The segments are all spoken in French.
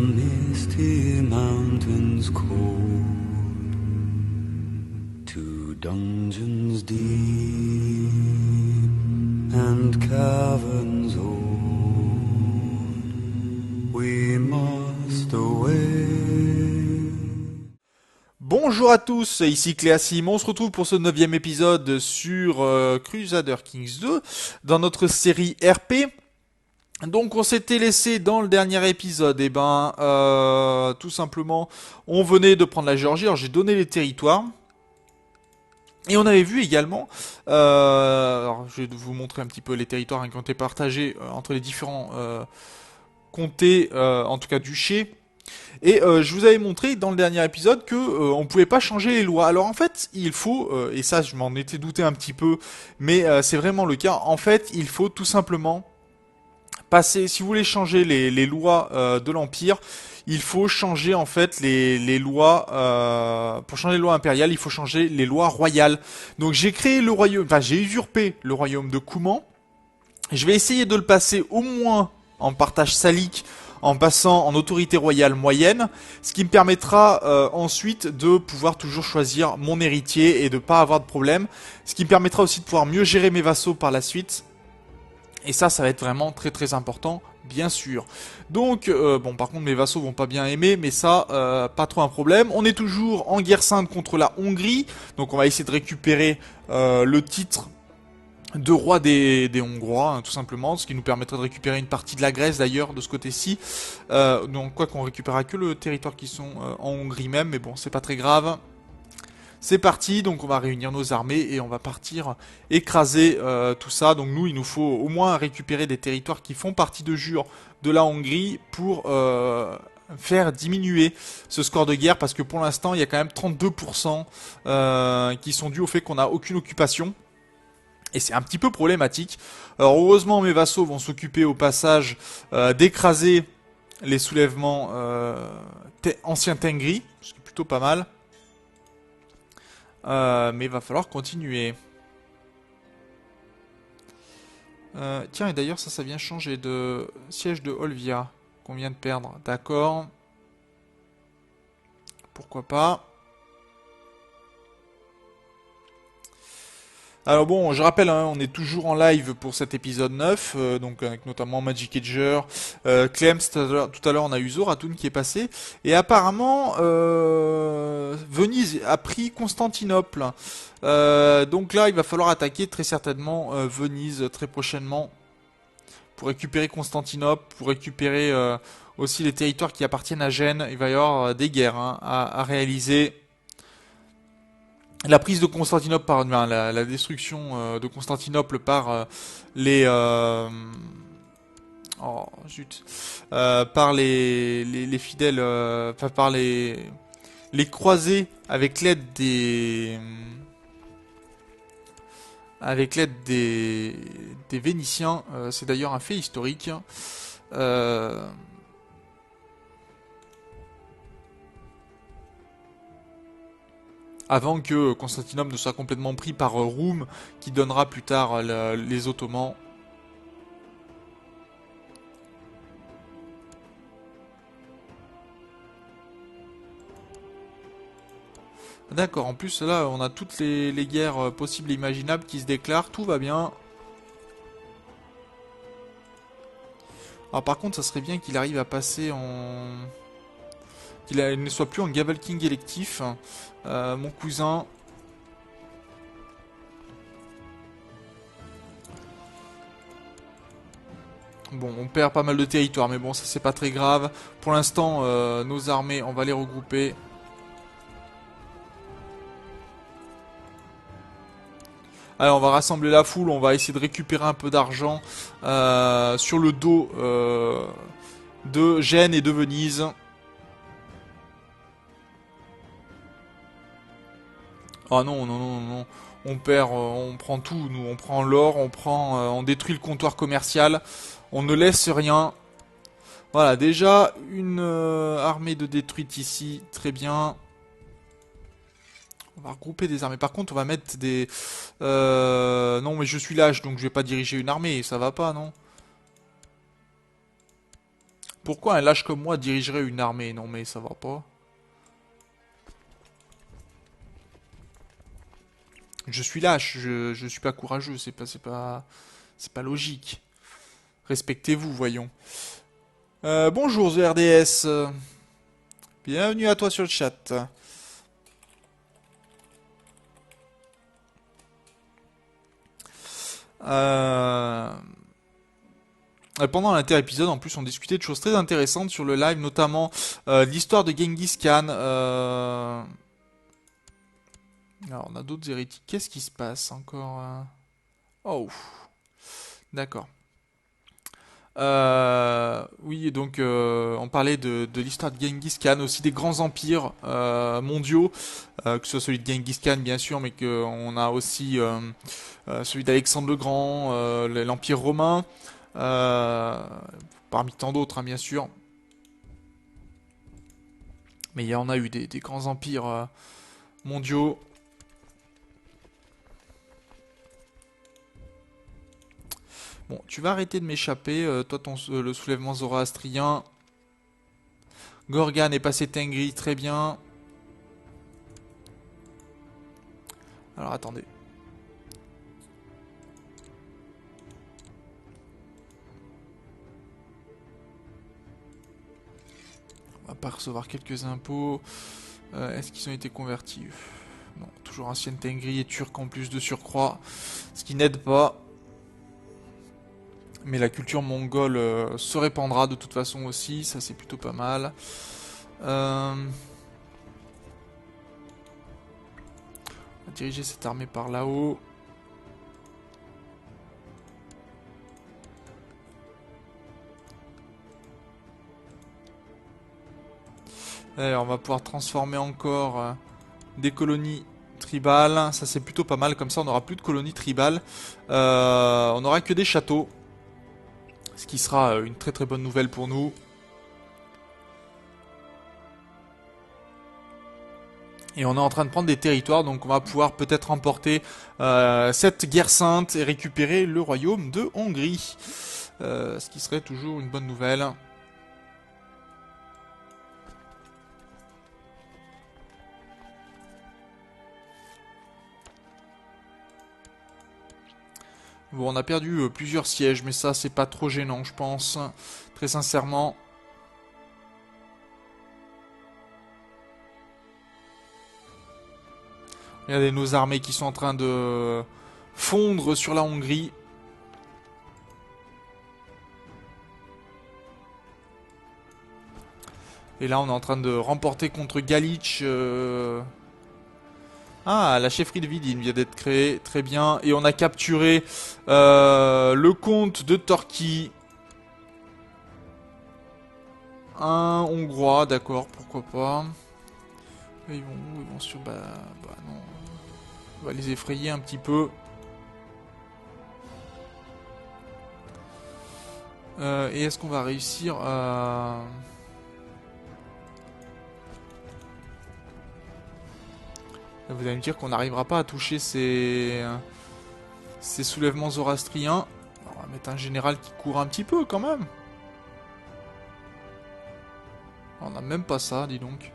misty mountains cold, to dungeons deep and caverns old, we must away. Bonjour à tous, ici Cléasim, on se retrouve pour ce 9e épisode sur Crusader Kings 2, dans notre série RP. Donc on s'était laissé dans le dernier épisode, tout simplement, on venait de prendre la Géorgie, alors j'ai donné les territoires. Et on avait vu également, alors je vais vous montrer un petit peu les territoires qui ont été partagés entre les différents comtés, en tout cas duchés. Et je vous avais montré dans le dernier épisode que on pouvait pas changer les lois. Alors en fait, il faut, et ça je m'en étais douté un petit peu, mais c'est vraiment le cas. En fait, il faut tout simplement passer, si vous voulez changer les lois de l'Empire, il faut changer en fait les lois, pour changer les lois impériales, il faut changer les lois royales. Donc j'ai créé le royaume, enfin j'ai usurpé le royaume de Kouman. Je vais essayer de le passer au moins en partage salique, en passant en autorité royale moyenne, ce qui me permettra ensuite de pouvoir toujours choisir mon héritier et de pas avoir de problème, ce qui me permettra aussi de pouvoir mieux gérer mes vassaux par la suite. Et ça va être vraiment très très important, bien sûr. Donc, bon, par contre, mes vassaux vont pas bien aimer, mais ça, pas trop un problème. On est toujours en guerre sainte contre la Hongrie, donc on va essayer de récupérer le titre de roi des Hongrois, hein, tout simplement, ce qui nous permettrait de récupérer une partie de la Grèce d'ailleurs de ce côté-ci. Donc quoi qu'on récupérera que le territoire qui sont en Hongrie même, mais bon, c'est pas très grave. C'est parti, donc on va réunir nos armées et on va partir écraser tout ça. Donc nous, il nous faut au moins récupérer des territoires qui font partie de jure de la Hongrie pour faire diminuer ce score de guerre, parce que pour l'instant, il y a quand même 32% qui sont dus au fait qu'on n'a aucune occupation. Et c'est un petit peu problématique. Alors heureusement mes vassaux vont s'occuper au passage d'écraser les soulèvements anciens Tengri, ce qui est plutôt pas mal. Mais il va falloir continuer. Tiens, et d'ailleurs ça vient changer de siège de Olvia qu'on vient de perdre. D'accord. Pourquoi pas. Alors bon, je rappelle, hein, on est toujours en live pour cet épisode 9, donc avec notamment Magic Edger, Clems, tout à l'heure on a eu Zoratun qui est passé, et apparemment Venise a pris Constantinople. Donc là il va falloir attaquer très certainement Venise très prochainement pour récupérer Constantinople, pour récupérer aussi les territoires qui appartiennent à Gênes. Il va y avoir des guerres hein, à réaliser. La prise de Constantinople par la destruction de Constantinople par les oh zut par les fidèles enfin par les croisés avec l'aide des Vénitiens, c'est d'ailleurs un fait historique. Avant que Constantinople ne soit complètement pris par Roum, qui donnera plus tard les Ottomans. D'accord, en plus là on a toutes les guerres possibles et imaginables qui se déclarent, tout va bien. Alors par contre ça serait bien qu'il arrive à passer en... qu'il ne soit plus en Gavel King électif, mon cousin. Bon, on perd pas mal de territoire, mais bon, ça c'est pas très grave. Pour l'instant, nos armées, on va les regrouper. Alors, on va rassembler la foule, on va essayer de récupérer un peu d'argent sur le dos de Gênes et de Venise. Ah non, non, non, non. On perd, on prend tout, nous. On prend l'or, on détruit le comptoir commercial. On ne laisse rien. Voilà, déjà, une armée de détruite ici. Très bien. On va regrouper des armées. Par contre, on va mettre des... non, mais je suis lâche, donc je vais pas diriger une armée. Ça va pas, non? Pourquoi un lâche comme moi dirigerait une armée? Non mais ça va pas. Je suis lâche, je suis pas courageux, c'est pas logique. Respectez-vous, voyons. Bonjour The RDS. Bienvenue à toi sur le chat. Euh... Pendant l'inter-épisode, en plus, on discutait de choses très intéressantes sur le live, notamment l'histoire de Genghis Khan. Alors, on a d'autres hérétiques. Qu'est-ce qui se passe encore Oh, d'accord. Oui, donc on parlait de l'histoire de Genghis Khan, aussi des grands empires mondiaux, que ce soit celui de Genghis Khan bien sûr, mais qu'on a aussi celui d'Alexandre le Grand, l'Empire romain, euh, parmi tant d'autres hein, bien sûr. Mais il y en a eu des grands empires mondiaux. Bon, tu vas arrêter de m'échapper, toi le soulèvement zoroastrien. Gorgan est passé Tengri, très bien. Alors attendez. On va pas recevoir quelques impôts. Est-ce qu'ils ont été convertis? Non, toujours ancienne Tengri et turc en plus de surcroît. Ce qui n'aide pas. Mais la culture mongole se répandra de toute façon aussi. Ça c'est plutôt pas mal. On va diriger cette armée par là-haut. Et on va pouvoir transformer encore des colonies tribales. Ça c'est plutôt pas mal. Comme ça on n'aura plus de colonies tribales. On n'aura que des châteaux. Ce qui sera une très très bonne nouvelle pour nous. Et on est en train de prendre des territoires, donc on va pouvoir peut-être remporter cette guerre sainte et récupérer le royaume de Hongrie. Ce qui serait toujours une bonne nouvelle. Bon, on a perdu plusieurs sièges, mais ça c'est pas trop gênant, je pense. Très sincèrement. Regardez nos armées qui sont en train de fondre sur la Hongrie. Et là, on est en train de remporter contre Galich. Ah, la chefferie de Vidin vient d'être créée. Très bien. Et on a capturé le comte de Torquay. Un Hongrois, d'accord, pourquoi pas. Ils vont sur... bah non. On va les effrayer un petit peu. Et est-ce qu'on va réussir à... Vous allez me dire qu'on n'arrivera pas à toucher ces soulèvements zoroastriens. On va mettre un général qui court un petit peu quand même. On n'a même pas ça, dis donc.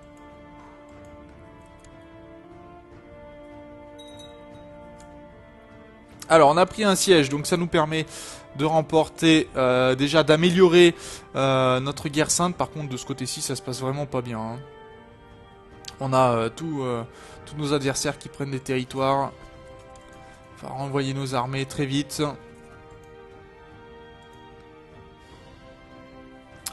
Alors, on a pris un siège, donc ça nous permet de remporter, déjà d'améliorer notre guerre sainte. Par contre, de ce côté-ci, ça se passe vraiment pas bien. Hein. On a tous nos adversaires qui prennent des territoires. On va renvoyer nos armées très vite.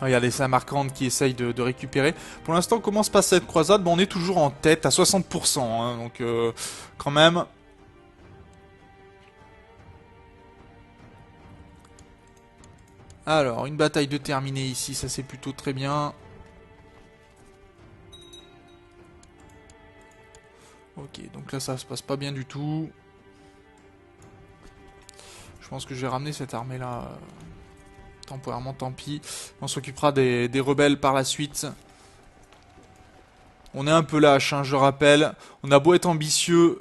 Regardez Samarcande qui essaye de récupérer. Pour l'instant, comment se passe cette croisade? Bon, on est toujours en tête à 60%. Hein, donc, quand même... Alors, une bataille de terminée ici, ça c'est plutôt très bien. Ok, donc là ça se passe pas bien du tout. Je pense que je vais ramener cette armée là. Temporairement, tant pis. On s'occupera des rebelles par la suite. On est un peu lâche, hein, je rappelle. On a beau être ambitieux.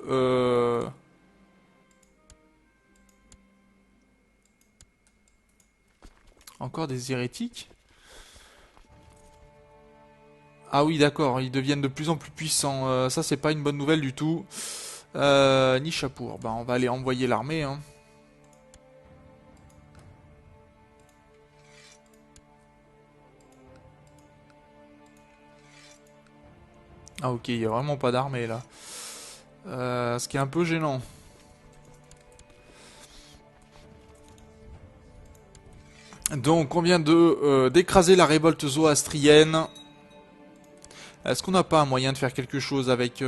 Encore des hérétiques. Ah oui, d'accord, ils deviennent de plus en plus puissants. Ça, c'est pas une bonne nouvelle du tout. Nishapur, bah on va aller envoyer l'armée, hein. Ah ok, il y a vraiment pas d'armée là. Ce qui est un peu gênant. Donc on vient de d'écraser la révolte zoroastrienne. Est-ce qu'on n'a pas un moyen de faire quelque chose avec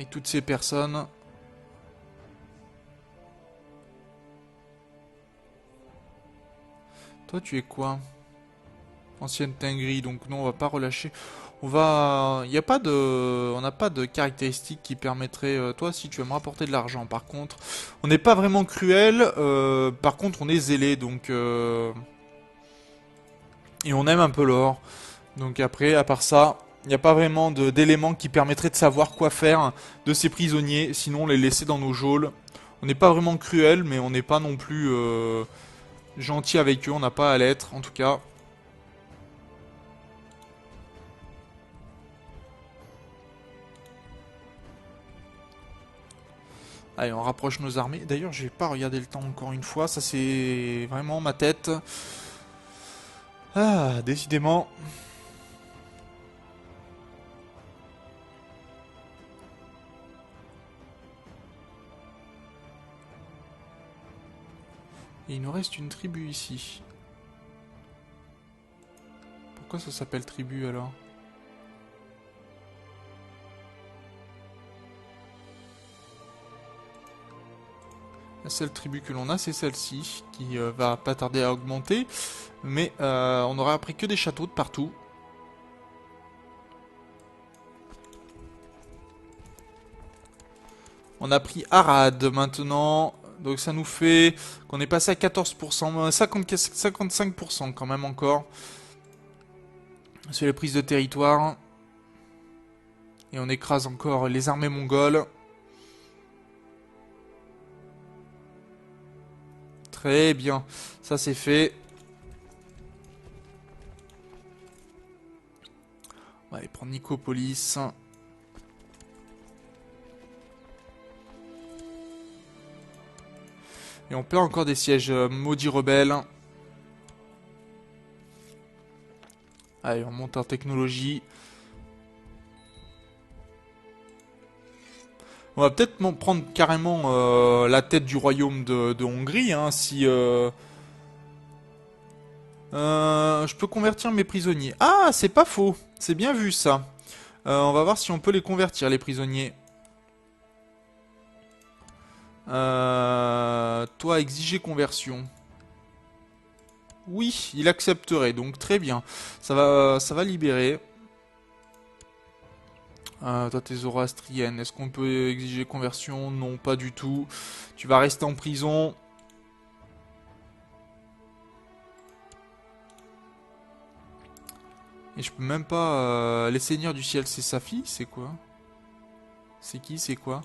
toutes ces personnes? Toi tu es quoi? Ancienne Tengri, donc non on va pas relâcher. On va... Y a pas de... On n'a pas de caractéristiques qui permettraient... toi si tu vas me rapporter de l'argent par contre. On n'est pas vraiment cruel, par contre on est zélé donc... Et on aime un peu l'or. Donc après, à part ça, il n'y a pas vraiment d'éléments qui permettraient de savoir quoi faire de ces prisonniers, sinon les laisser dans nos geôles. On n'est pas vraiment cruel, mais on n'est pas non plus gentil avec eux, on n'a pas à l'être en tout cas. Allez, on rapproche nos armées. D'ailleurs, je vais pas regarder le temps encore une fois, ça c'est vraiment ma tête. Ah, décidément. Et il nous reste une tribu ici. Pourquoi ça s'appelle tribu alors? La seule tribu que l'on a, c'est celle-ci, qui va pas tarder à augmenter. Mais on aura appris que des châteaux de partout. On a pris Arad maintenant. Donc ça nous fait qu'on est passé à 14%, 55% quand même encore. C'est les prises de territoire. Et on écrase encore les armées mongoles. Très bien, ça c'est fait. On va aller prendre Nicopolis. Et on perd encore des sièges maudits rebelles. Allez, on monte en technologie. On va peut-être prendre carrément la tête du royaume de Hongrie, hein, si... je peux convertir mes prisonniers. Ah, c'est pas faux. C'est bien vu, ça. On va voir si on peut les convertir, les prisonniers. Toi, exiger conversion. Oui, il accepterait, donc très bien. Ça va libérer. Toi, t'es zoroastrienne. Est-ce qu'on peut exiger conversion? Non, pas du tout. Tu vas rester en prison. Et je peux même pas... les seigneurs du ciel, c'est sa fille? C'est quoi? C'est qui? C'est quoi?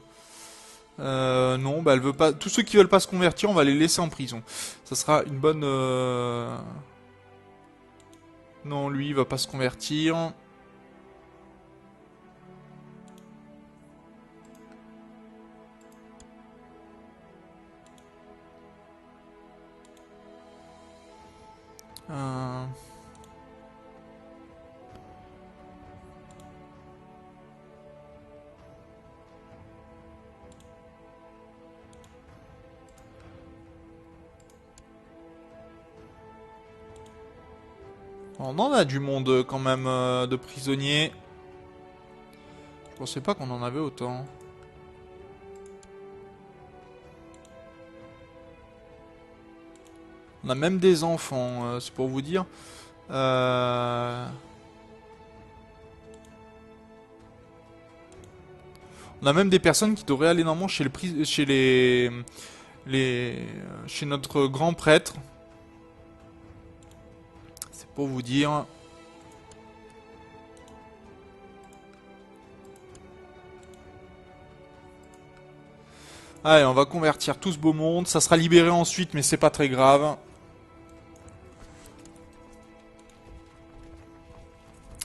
Non, bah elle veut pas... Tous ceux qui veulent pas se convertir, on va les laisser en prison. Ça sera une bonne... Non, lui, il va pas se convertir. Euh... On en a du monde quand même de prisonniers. Je pensais pas qu'on en avait autant. On a même des enfants, c'est pour vous dire. On a même des personnes qui devraient aller normalement chez chez notre grand prêtre. C'est pour vous dire. Allez, on va convertir tout ce beau monde. Ça sera libéré ensuite, mais c'est pas très grave.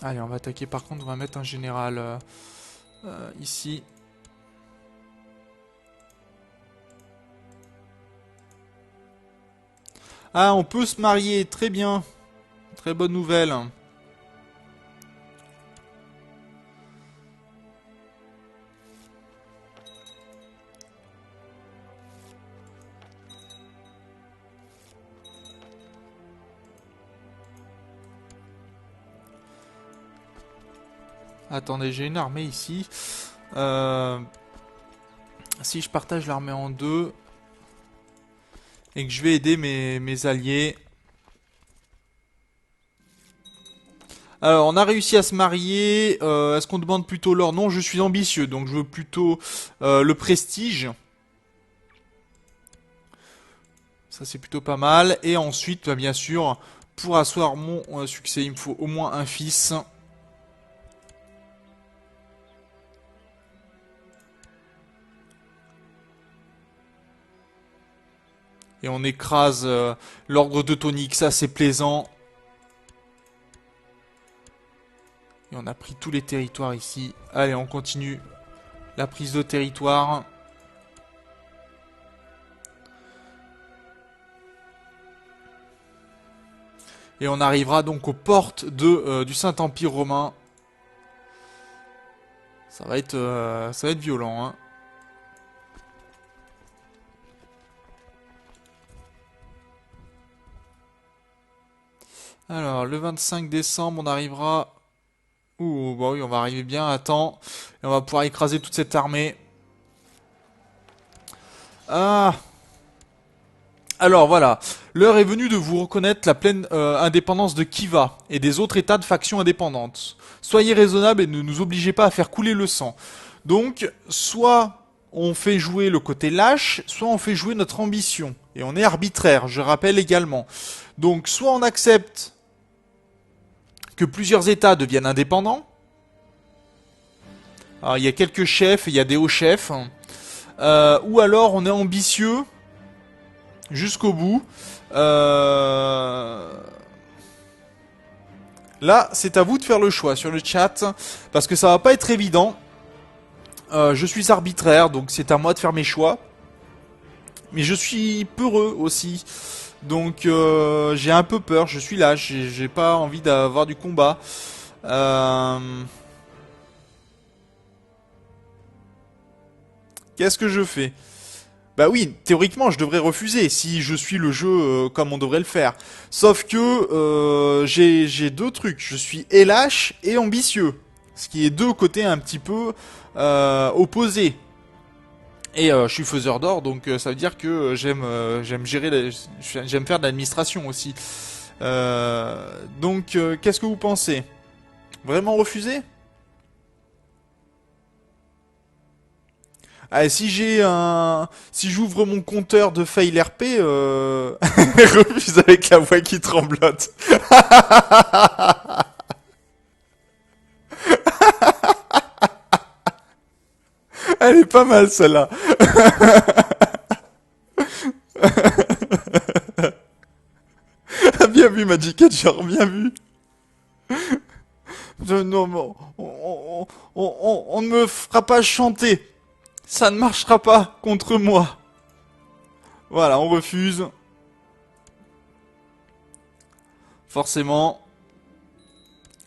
Allez, on va attaquer par contre, on va mettre un général ici. Ah, on peut se marier, très bien. Très bonne nouvelle. Attendez, j'ai une armée ici. Si je partage l'armée en deux et que je vais aider mes alliés. Alors, on a réussi à se marier. Est-ce qu'on demande plutôt l'or? Non, je suis ambitieux, donc je veux plutôt le prestige. Ça, c'est plutôt pas mal. Et ensuite, bah, bien sûr, pour asseoir mon succès, il me faut au moins un fils. Et on écrase l'ordre teutonique, ça c'est plaisant. Et on a pris tous les territoires ici. Allez, on continue la prise de territoire. Et on arrivera donc aux portes du Saint-Empire romain. Ça va être violent, hein. Alors, le 25 décembre, on arrivera... Ouh, bah oui, on va arriver bien à temps. Et on va pouvoir écraser toute cette armée. Ah! Alors voilà, l'heure est venue de vous reconnaître la pleine indépendance de Khiva et des autres états de factions indépendantes. Soyez raisonnables et ne nous obligez pas à faire couler le sang. Donc, soit on fait jouer le côté lâche, soit on fait jouer notre ambition. Et on est arbitraire, je rappelle également. Donc, soit on accepte que plusieurs états deviennent indépendants. Alors, il y a quelques chefs, il y a des hauts chefs. Ou alors on est ambitieux jusqu'au bout. Là, c'est à vous de faire le choix sur le chat, parce que ça va pas être évident. Je suis arbitraire, donc c'est à moi de faire mes choix. Mais je suis peureux aussi. Donc j'ai un peu peur, je suis là, j'ai pas envie d'avoir du combat. Qu'est-ce que je fais? Bah oui, théoriquement, je devrais refuser si je suis le jeu comme on devrait le faire. Sauf que j'ai deux trucs. Je suis lâche et ambitieux. Ce qui est deux côtés un petit peu opposés. Et je suis faiseur d'or, donc ça veut dire que j'aime gérer, j'aime faire de l'administration aussi. Donc, qu'est-ce que vous pensez? Vraiment refuser? Ah, si j'ouvre mon compteur de fail RP, refuse avec la voix qui tremblote. Elle est pas mal celle-là. Bien vu Magic Catcher, bien vu. Non, on ne me fera pas chanter. Ça ne marchera pas contre moi. Voilà, on refuse. Forcément.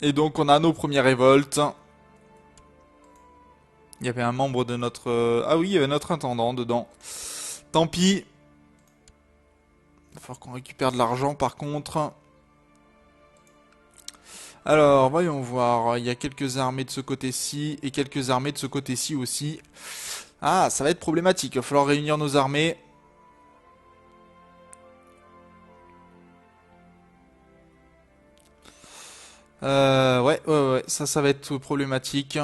Et donc on a nos premières révoltes. Il y avait un membre de notre... Ah oui, il y avait notre intendant dedans. Tant pis. Il va falloir qu'on récupère de l'argent par contre. Alors, voyons voir. Il y a quelques armées de ce côté-ci et quelques armées de ce côté-ci aussi. Ah, ça va être problématique. Il va falloir réunir nos armées. Ouais, ça va être problématique.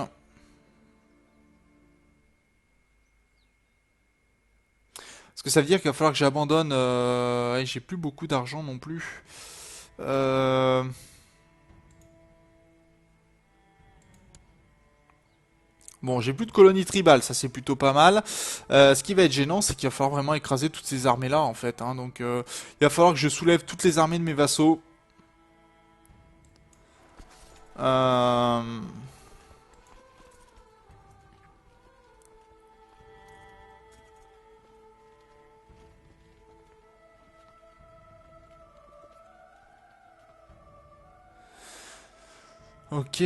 Parce que ça veut dire qu'il va falloir que j'abandonne... ouais, j'ai plus beaucoup d'argent non plus. Bon, j'ai plus de colonies tribales, ça c'est plutôt pas mal. Ce qui va être gênant, c'est qu'il va falloir vraiment écraser toutes ces armées-là, en fait. Hein. Donc, il va falloir que je soulève toutes les armées de mes vassaux. Euh... Ok,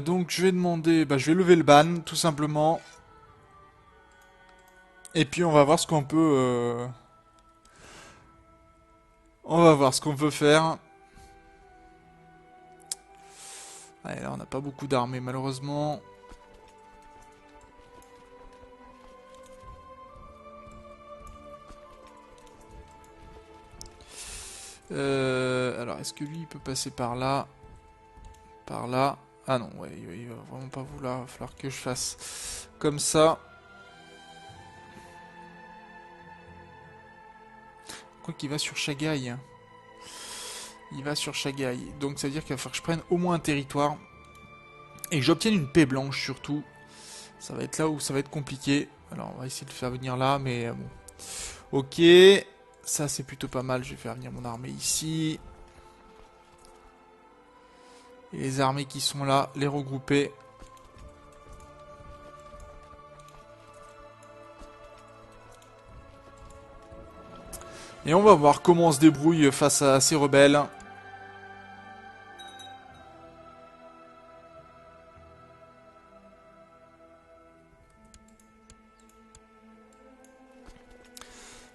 donc je vais demander, bah, je vais lever le ban, tout simplement. Et puis on va voir ce qu'on peut, on va voir ce qu'on peut faire. Ouais, là on n'a pas beaucoup d'armées malheureusement. Alors est-ce que lui il peut passer par là? Par là? Ah non, ouais, il va vraiment pas vouloir, il va falloir que je fasse comme ça. Quoi qu'il va sur Shagaï. Il va sur Shagaï. Donc ça veut dire qu'il va falloir que je prenne au moins un territoire. Et que j'obtienne une paix blanche surtout. Ça va être là où ça va être compliqué. Alors on va essayer de le faire venir là, mais bon. Ok, ça c'est plutôt pas mal. Je vais faire venir mon armée ici. Et les armées qui sont là, les regrouper. Et on va voir comment on se débrouille face à ces rebelles.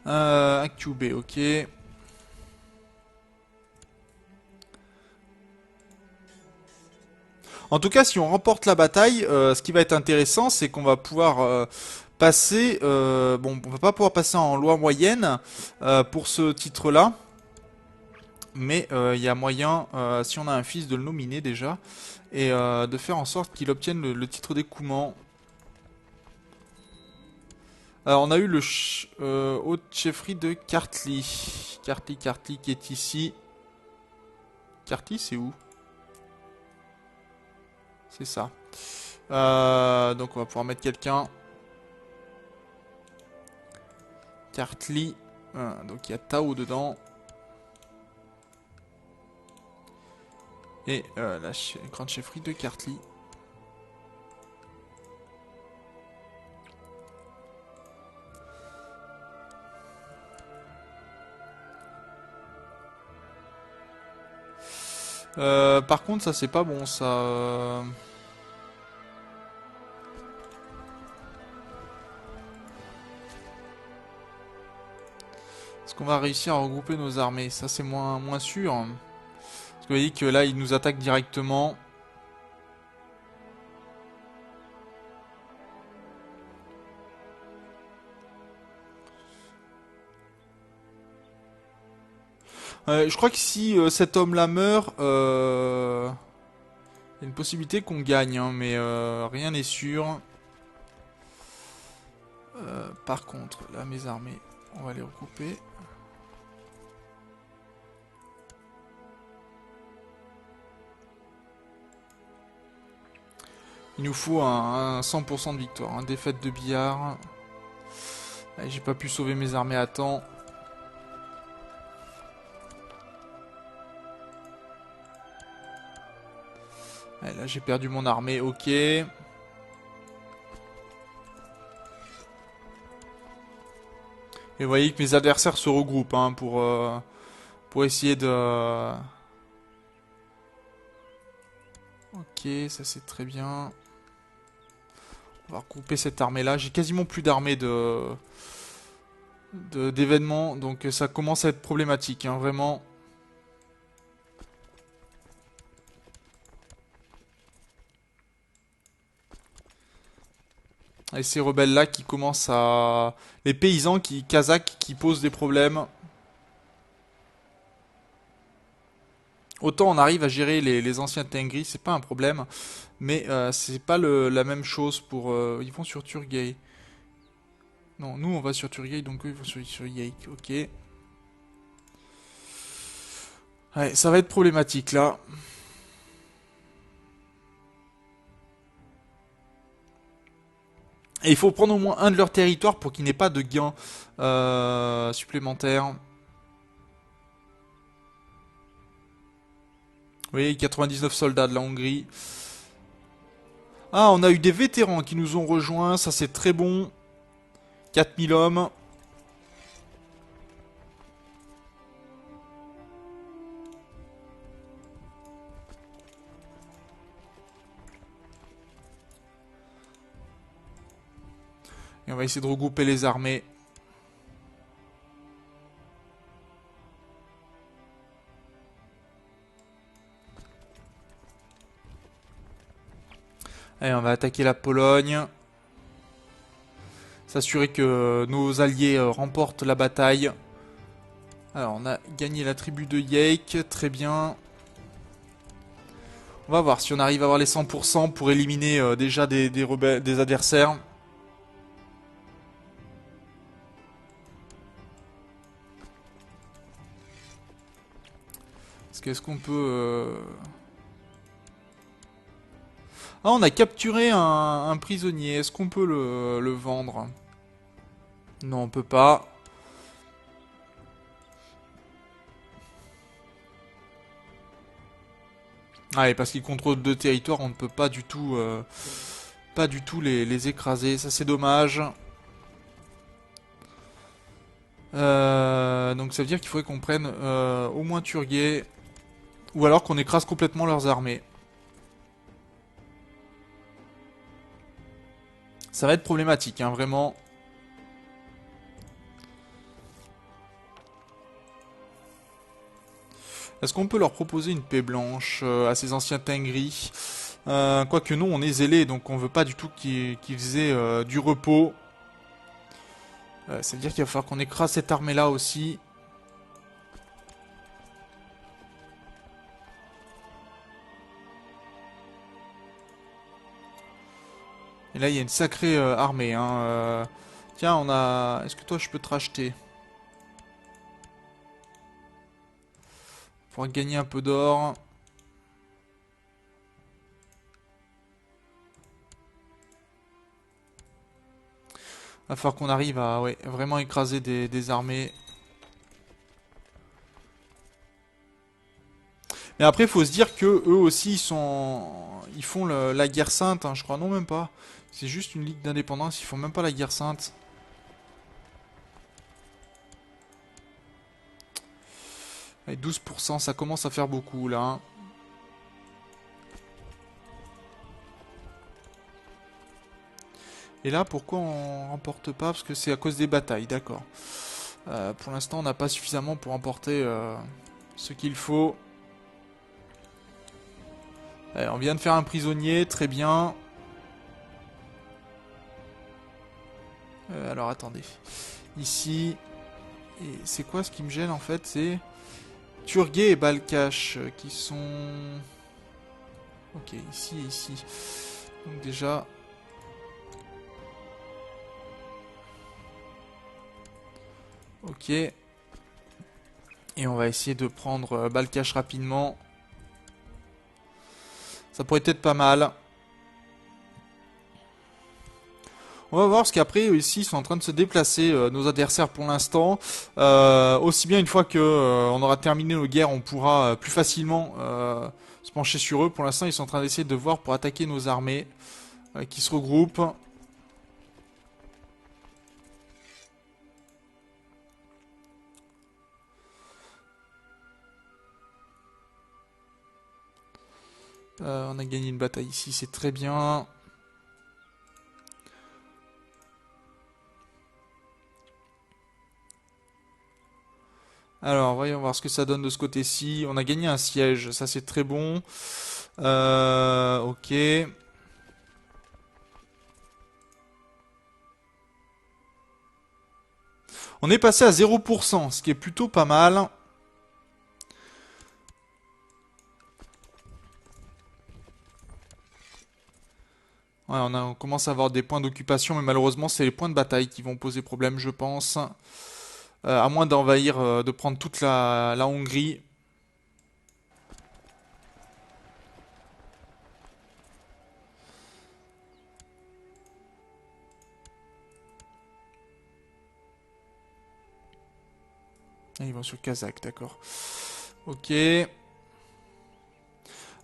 Un QB, ok. En tout cas, si on remporte la bataille, ce qui va être intéressant, c'est qu'on va pouvoir passer... bon, on va pas pouvoir passer en loi moyenne pour ce titre-là. Mais il y a moyen, si on a un fils, de le nominer déjà. Et de faire en sorte qu'il obtienne le titre d'écoulement. Alors, on a eu le haute chefferie de Kartli. Kartli qui est ici. Kartli, c'est où? C'est ça. Donc on va pouvoir mettre quelqu'un. Kartli. Donc il y a Tao dedans. Et la grande chefferie de Kartli. Par contre, ça c'est pas bon, ça. Est-ce qu'on va réussir à regrouper nos armées? Ça c'est moins sûr. Parce que vous voyez que là, il nous attaque directement. Je crois que si cet homme-là meurt, il y a une possibilité qu'on gagne, hein, mais rien n'est sûr. Par contre, là, mes armées, on va les regrouper. Il nous faut un 100% de victoire, hein, défaite de billard. J'ai pas pu sauver mes armées à temps. Là, j'ai perdu mon armée, ok. Et vous voyez que mes adversaires se regroupent hein, pour essayer de... Ok, ça c'est très bien. On va regrouper cette armée-là. J'ai quasiment plus d'armée d'événements, donc ça commence à être problématique, hein, vraiment. Et ces rebelles-là qui commencent à... Les paysans kazakhs qui posent des problèmes. Autant on arrive à gérer les anciens Tengri, c'est pas un problème. Mais c'est pas la même chose pour... ils vont sur Turgay. Non, nous on va sur Turgay, donc eux ils vont sur Yake, ok. Ouais, ça va être problématique là. Et il faut prendre au moins un de leurs territoires pour qu'il n'ait pas de gains supplémentaires. Oui, 99 soldats de la Hongrie. Ah, on a eu des vétérans qui nous ont rejoints, ça c'est très bon. 4000 hommes. Et on va essayer de regrouper les armées. Allez, on va attaquer la Pologne. S'assurer que nos alliés remportent la bataille. Alors, on a gagné la tribu de Yake. Très bien. On va voir si on arrive à avoir les 100% pour éliminer déjà des rebelles, des adversaires. Est-ce qu'on peut... Ah, on a capturé un prisonnier. Est-ce qu'on peut le vendre? Non, on peut pas. Ah, et parce qu'ils contrôlent deux territoires, on ne peut pas du tout, les écraser. Ça, c'est dommage. Donc ça veut dire qu'il faudrait qu'on prenne au moins Turguet, ou alors qu'on écrase complètement leurs armées. Ça va être problématique, hein, vraiment. Est-ce qu'on peut leur proposer une paix blanche à ces anciens Tengri? Quoique non, on est zélés, donc on veut pas du tout qu'ils aient du repos. Ça veut dire qu'il va falloir qu'on écrase cette armée-là aussi. Et là, il y a une sacrée armée. Hein. Tiens, on a... Est-ce que toi, je peux te racheter? Pour gagner un peu d'or. Il va falloir qu'on arrive à ouais, vraiment écraser des armées. Mais après, il faut se dire que eux aussi, ils font la guerre sainte, hein, je crois. Non, même pas. C'est juste une ligue d'indépendance, ils font même pas la guerre sainte. Allez, 12%, ça commence à faire beaucoup, là. Hein. Et là, pourquoi on remporte pas? Parce que c'est à cause des batailles, d'accord. Pour l'instant, on n'a pas suffisamment pour remporter ce qu'il faut. Allez, on vient de faire un prisonnier, très bien. Alors, attendez. Ici... Et c'est quoi ce qui me gêne, en fait? C'est... Turguet et Balkash qui sont... Ok, ici et ici. Donc déjà... Ok. Et on va essayer de prendre Balkash rapidement. Ça pourrait être pas mal. On va voir parce qu'après ici ils sont en train de se déplacer nos adversaires pour l'instant. Aussi bien une fois que on aura terminé nos guerres, on pourra plus facilement se pencher sur eux. Pour l'instant ils sont en train d'essayer de voir pour attaquer nos armées qui se regroupent. On a gagné une bataille ici, c'est très bien. Alors, voyons voir ce que ça donne de ce côté-ci. On a gagné un siège, ça c'est très bon. Ok. On est passé à 0%, ce qui est plutôt pas mal. Ouais, on commence à avoir des points d'occupation, mais malheureusement, c'est les points de bataille qui vont poser problème, je pense. À moins d'envahir, de prendre toute la Hongrie. Ah, ils vont sur Kazakh, d'accord. Ok.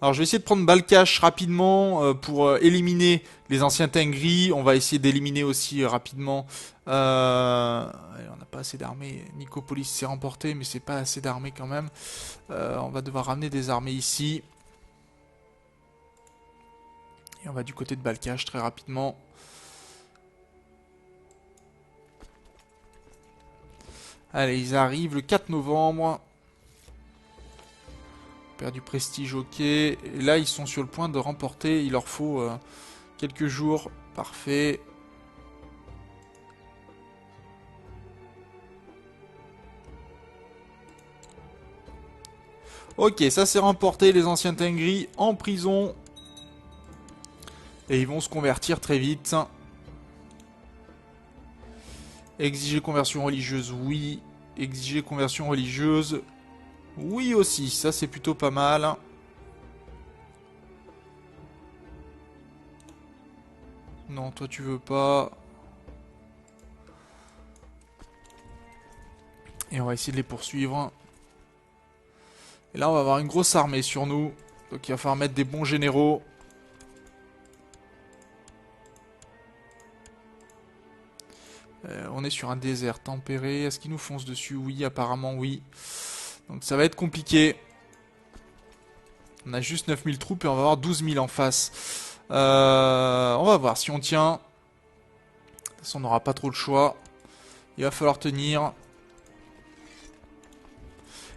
Alors je vais essayer de prendre Balkash rapidement pour éliminer les anciens Tengri. On va essayer d'éliminer aussi rapidement. On n'a pas assez d'armées. Nicopolis s'est remporté, mais c'est pas assez d'armées quand même. On va devoir ramener des armées ici. Et on va du côté de Balkash très rapidement. Allez, ils arrivent le 4 novembre. Perd du prestige, ok. Et là, ils sont sur le point de remporter. Il leur faut quelques jours. Parfait. Ok, ça c'est remporté. Les anciens Tengri en prison. Et ils vont se convertir très vite. Exiger conversion religieuse, oui. Exiger conversion religieuse, oui aussi. Ça c'est plutôt pas mal. Non, toi tu veux pas. Et on va essayer de les poursuivre. Et là on va avoir une grosse armée sur nous. Donc il va falloir mettre des bons généraux. On est sur un désert tempéré. Est-ce qu'ils nous foncent dessus? Oui, apparemment oui. Donc ça va être compliqué. On a juste 9000 troupes et on va avoir 12 000 en face. On va voir si on tient. De toute façon, on n'aura pas trop le choix. Il va falloir tenir.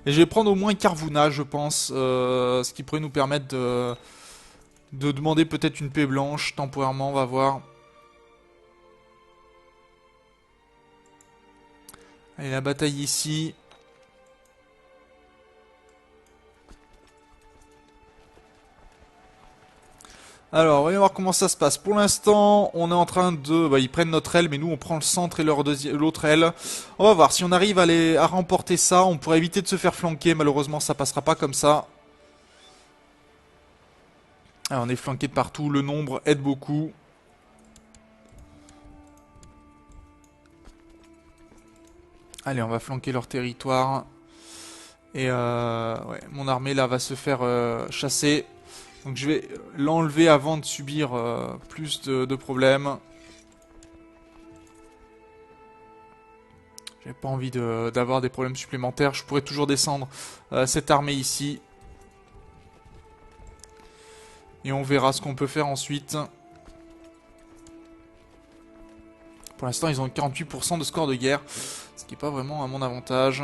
Et je vais prendre au moins Carvuna, je pense. Ce qui pourrait nous permettre de demander peut-être une paix blanche temporairement. On va voir. Allez, la bataille ici. Alors, voyons voir comment ça se passe. Pour l'instant, on est en train de... Bah, ils prennent notre aile, mais nous, on prend le centre et l'autre aile. On va voir si on arrive à remporter ça. On pourrait éviter de se faire flanquer. Malheureusement, ça passera pas comme ça. Alors, on est flanqué de partout. Le nombre aide beaucoup. Allez, on va flanquer leur territoire. Et ouais, mon armée là va se faire chasser. Donc je vais l'enlever avant de subir plus de problèmes. J'ai pas envie d'avoir des problèmes supplémentaires. Je pourrais toujours descendre cette armée ici. Et on verra ce qu'on peut faire ensuite. Pour l'instant, ils ont 48% de score de guerre. Ce qui n'est pas vraiment à mon avantage.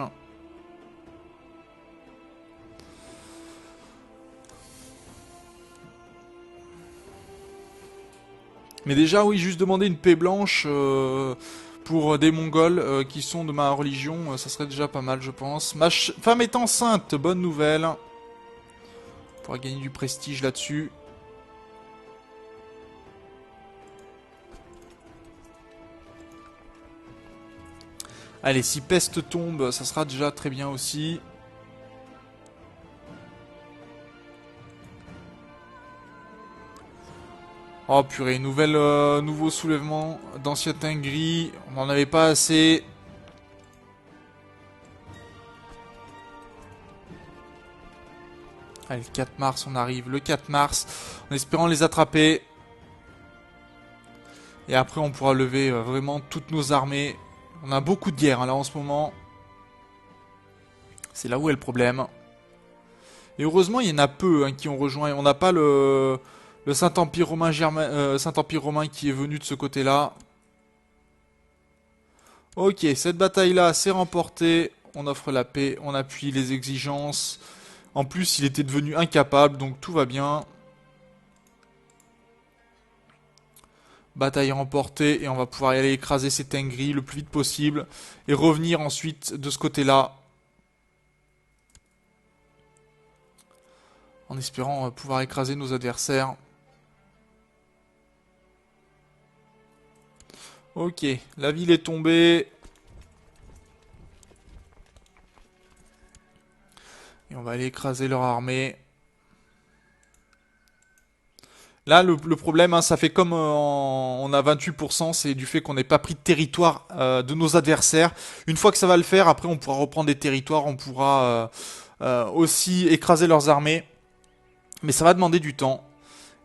Mais déjà, oui, juste demander une paix blanche pour des Mongols qui sont de ma religion, ça serait déjà pas mal, je pense. Ma femme est enceinte, bonne nouvelle. On pourra gagner du prestige là-dessus. Allez, si peste tombe, ça sera déjà très bien aussi. Oh purée, nouveau soulèvement d'anciens Tengri. On n'en avait pas assez. Allez, le 4 mars, on arrive le 4 mars. En espérant les attraper. Et après, on pourra lever vraiment toutes nos armées. On a beaucoup de guerres là en ce moment. C'est là où est le problème. Et heureusement, il y en a peu qui ont rejoint. On n'a pas le Saint-Empire romain, Saint-Empire romain qui est venu de ce côté-là. Ok, cette bataille-là, c'est remporté. On offre la paix, on appuie les exigences. En plus, il était devenu incapable, donc tout va bien. Bataille remportée et on va pouvoir aller écraser ces Tengri le plus vite possible. Et revenir ensuite de ce côté-là. En espérant pouvoir écraser nos adversaires. Ok, la ville est tombée. Et on va aller écraser leur armée. Là, le problème, ça fait comme on a 28%, c'est du fait qu'on n'ait pas pris de territoire de nos adversaires. Une fois que ça va le faire, après on pourra reprendre des territoires, on pourra aussi écraser leurs armées. Mais ça va demander du temps.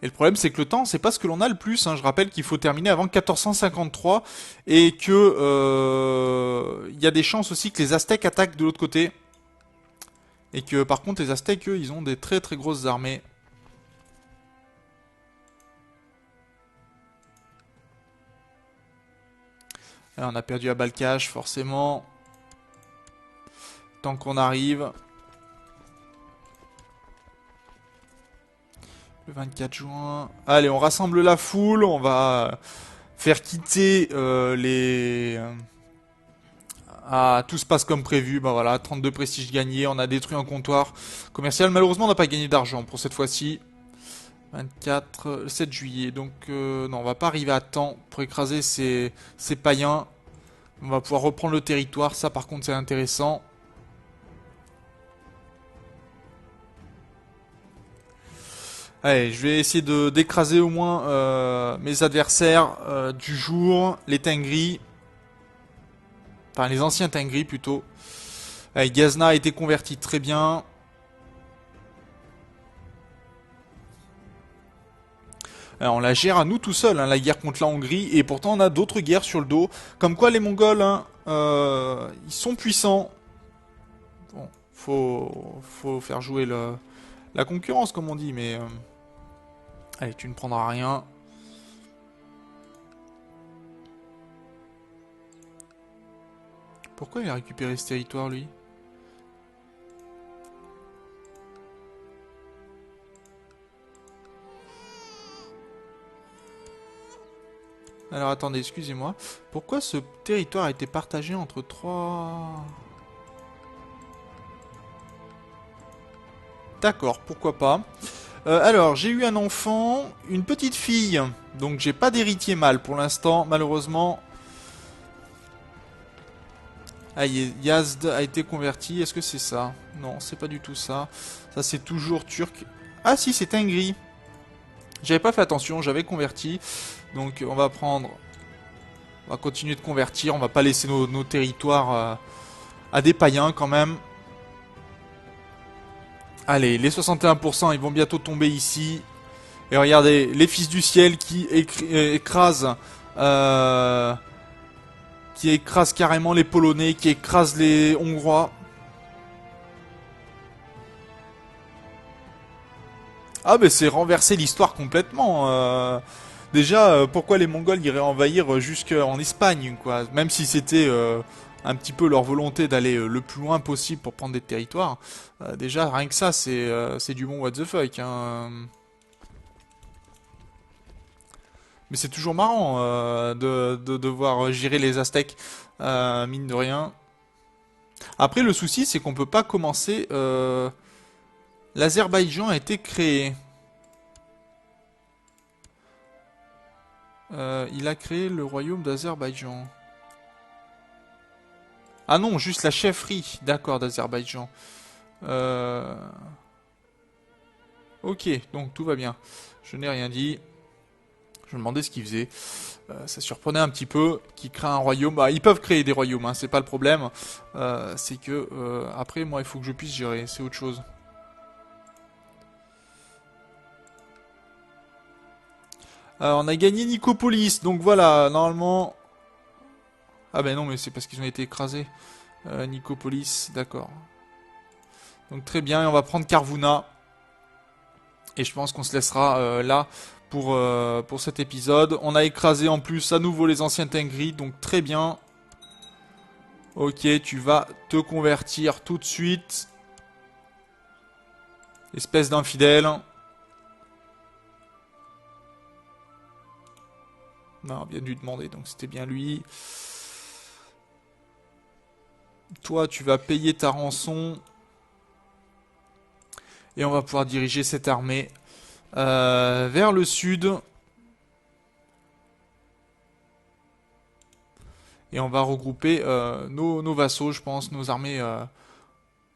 Et le problème, c'est que le temps, c'est pas ce que l'on a le plus. Hein. Je rappelle qu'il faut terminer avant 1453 et que il y a des chances aussi que les Aztèques attaquent de l'autre côté. Et que par contre, les Aztèques, eux, ils ont des très très grosses armées. Là, on a perdu à Balkhash, forcément. Tant qu'on arrive. Le 24 juin. Allez, on rassemble la foule. On va faire quitter les... Ah, tout se passe comme prévu. Bah voilà, 32 prestiges gagnés. On a détruit un comptoir commercial. Malheureusement, on n'a pas gagné d'argent pour cette fois-ci. 24, le 7 juillet. Donc, non, on va pas arriver à temps pour écraser ces païens. On va pouvoir reprendre le territoire. Ça, par contre, c'est intéressant. Allez, je vais essayer d'écraser au moins mes adversaires du jour, les Tengri. Enfin, les anciens Tengri plutôt. Allez, Gazna a été converti très bien. Alors, on la gère à nous tout seul, hein, la guerre contre la Hongrie. Et pourtant, on a d'autres guerres sur le dos. Comme quoi, les Mongols, hein, ils sont puissants. Bon, faut faire jouer la concurrence, comme on dit, mais... Allez, tu ne prendras rien. Pourquoi il a récupéré ce territoire, lui? Alors, attendez, excusez-moi. Pourquoi ce territoire a été partagé entre trois... D'accord, pourquoi pas. Alors, j'ai eu un enfant, une petite fille. Donc, j'ai pas d'héritier mâle pour l'instant, malheureusement. Ah, Yazd a été converti. Est-ce que c'est ça? Non, c'est pas du tout ça. Ça, c'est toujours turc. Ah si, c'est Tengri. J'avais pas fait attention, j'avais converti. Donc, on va prendre... On va continuer de convertir. On va pas laisser nos territoires à des païens, quand même. Allez, les 61%, ils vont bientôt tomber ici. Et regardez, les fils du ciel qui écrasent carrément les Polonais, qui écrasent les Hongrois. Ah ben c'est renverser l'histoire complètement. Déjà, pourquoi les Mongols iraient envahir jusqu'en Espagne, quoi? Même si c'était un petit peu leur volonté d'aller le plus loin possible pour prendre des territoires. Déjà, rien que ça, c'est du bon what the fuck. Hein. Mais c'est toujours marrant de devoir gérer les Aztèques, mine de rien. Après, le souci, c'est qu'on peut pas commencer... L'Azerbaïdjan a été créé. Il a créé le royaume d'Azerbaïdjan. Ah non, juste la chefferie, d'accord, d'Azerbaïdjan. Ok, donc tout va bien. Je n'ai rien dit. Je me demandais ce qu'ils faisaient. Ça surprenait un petit peu qu'ils créent un royaume. Bah, ils peuvent créer des royaumes, hein, c'est pas le problème. C'est que après, moi, il faut que je puisse gérer. C'est autre chose. On a gagné Nicopolis, donc voilà, normalement... Ah ben non, mais c'est parce qu'ils ont été écrasés. Nicopolis, d'accord. Donc très bien, et on va prendre Karvouna. Et je pense qu'on se laissera là pour cet épisode. On a écrasé en plus à nouveau les anciens Tengri, donc très bien. Ok, tu vas te convertir tout de suite. Espèce d'infidèle. Non, on vient de lui demander, donc c'était bien lui. Toi, tu vas payer ta rançon. Et on va pouvoir diriger cette armée vers le sud. Et on va regrouper nos vassaux, je pense, nos armées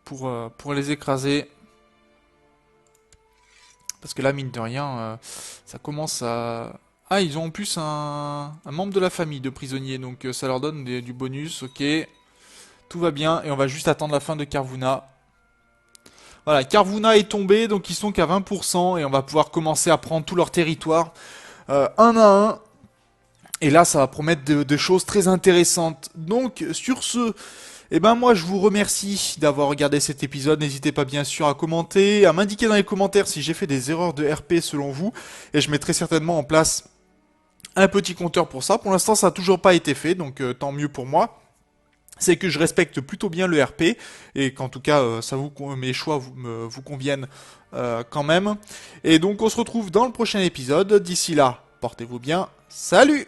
pour les écraser. Parce que là, mine de rien, ça commence à... Ah, ils ont en plus un membre de la famille de prisonniers, donc ça leur donne du bonus, ok. Tout va bien, et on va juste attendre la fin de Karvouna. Voilà, Carvuna est tombé, donc ils sont qu'à 20%, et on va pouvoir commencer à prendre tout leur territoire, un à un. Et là, ça va promettre de choses très intéressantes. Donc, sur ce, eh ben moi, je vous remercie d'avoir regardé cet épisode. N'hésitez pas bien sûr à commenter, à m'indiquer dans les commentaires si j'ai fait des erreurs de RP selon vous, et je mettrai certainement en place un petit compteur pour ça. Pour l'instant, ça n'a toujours pas été fait, donc tant mieux pour moi. C'est que je respecte plutôt bien le RP et qu'en tout cas mes choix vous conviennent quand même. Et donc on se retrouve dans le prochain épisode. D'ici là, portez-vous bien. Salut!